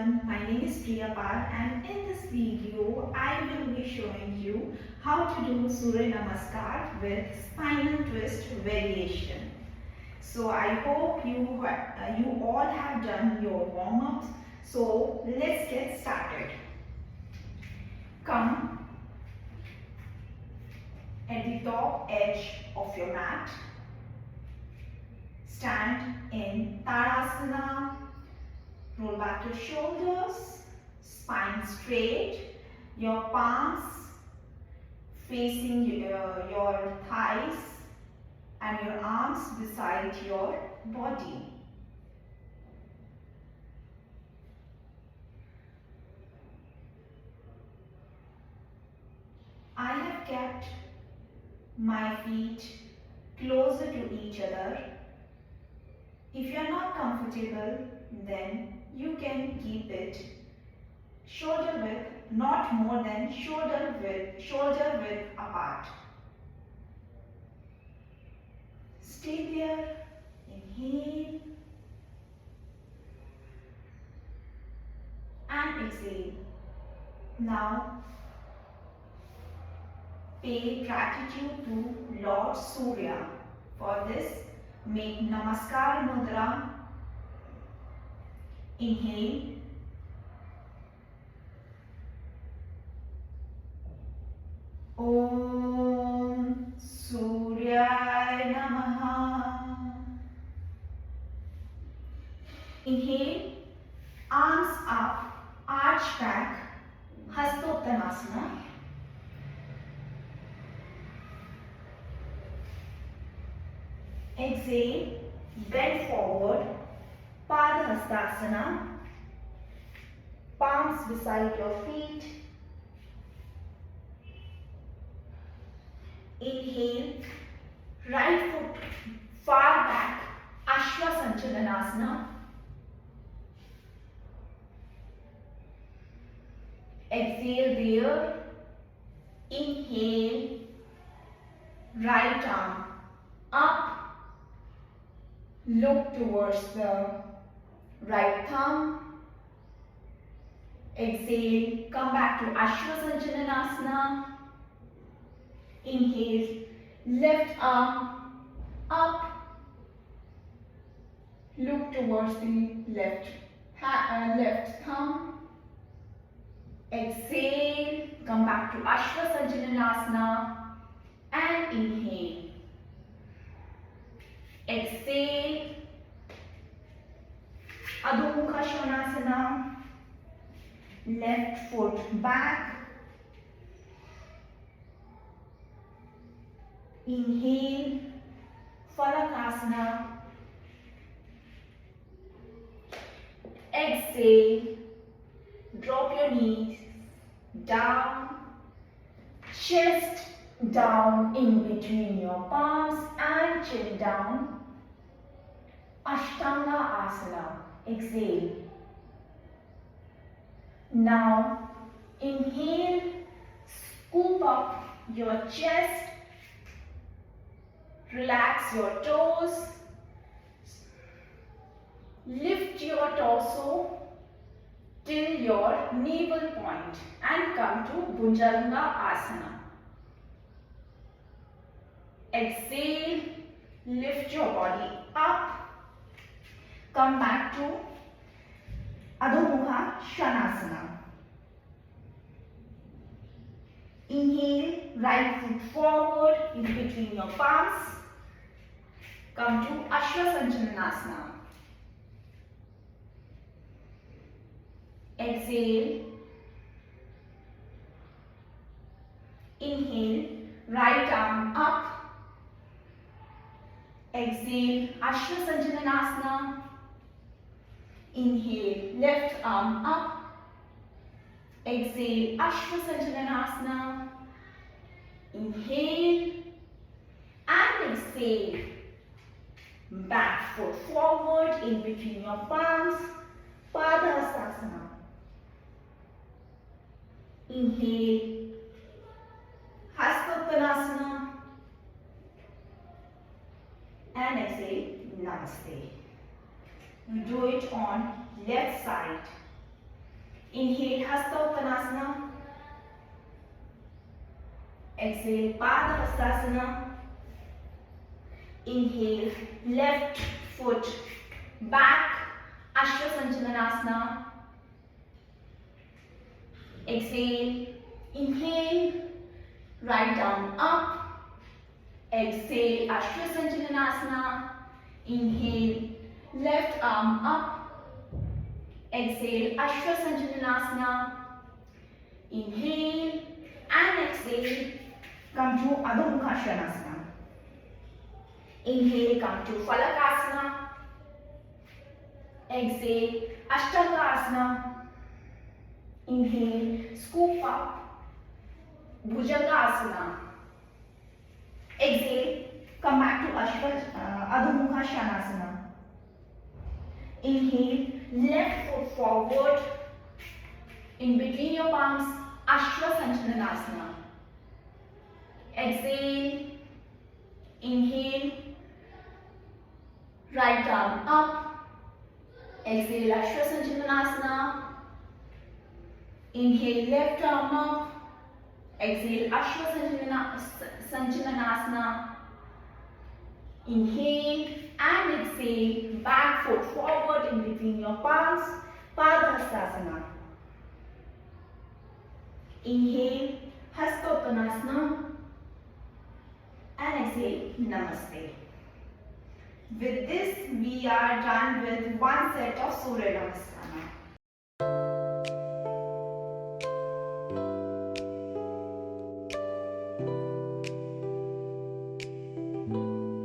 everyone, my name is Priya and in this video I will be showing you how to do Surya Namaskar with spinal twist variation. So I hope you all have done your warm-ups. So let's get started. Come at the top edge of your mat. Stand in Tadasana. Roll back your shoulders, spine straight, your palms facing your thighs and your arms beside your body. I have kept my feet closer to each other. If you are not comfortable, then you can keep it shoulder width, not more than shoulder width apart. Stay there. Inhale and exhale. Now pay gratitude to Lord Surya. For this, make Namaskar Mudra. Inhale. Om Surya Namaha. Inhale. Arms up, arch back, Hastottanasana. Exhale, bend forward, Padahastasana. Palms beside your feet. Inhale, right foot far back, Ashwasanchalanasana. Exhale there. Inhale, right arm up. Look towards the right thumb. Exhale, come back to Ashwasanchalanasana. Inhale, left arm up. Look towards the left thumb. Exhale, come back to Ashwasanchalanasana and inhale. Exhale, Adho Mukha Svanasana. Left foot back. Inhale, Falakasana. Exhale, drop your knees down, chest down in between your palms and chin down. Ashtanga Asana. Exhale. Now inhale, scoop up your chest, relax your toes, lift your torso till your navel point and come to Bhujanga Asana. Exhale, lift your body up, come back to Adho Mukha Svanasana. Inhale, right foot forward in between your palms. Come to Ashwasanchalanasana. Exhale. Inhale, right arm up. Exhale, Ashwasanchalanasana. Inhale, left arm up. Exhale, Ashwasanchalanasana. Inhale and exhale. Back foot forward in between your palms, Padahastasana. Inhale, Hastottanasana. And exhale, Namaste. You do it on left side. Inhale Hastottanasana. Exhale Pada Hastasana. Inhale left foot back, Ashwasanchalanasana. Exhale, inhale, right arm up. Exhale, Ashwasanchalanasana. Inhale, left arm up. Exhale, Ashwasanchalanasana. Inhale and exhale, come to Adho Mukha Svanasana. Inhale, come to Falakasana. Exhale, Ashtangasana. Inhale, scoop up, Bhujangasana. Exhale, come back to Adho Mukha Svanasana. Inhale, left foot forward, in between your palms, Ashwasanchalanasana. Exhale, inhale, right arm up. Exhale, Ashwasanchalanasana. Inhale, left arm up. Exhale, Ashwasanchalanasana. Inhale and exhale, back foot forward in between your palms, Padahastasana. Inhale, Hastottanasana. And exhale, Namaste. With this, we are done with one set of Surya Namaskar.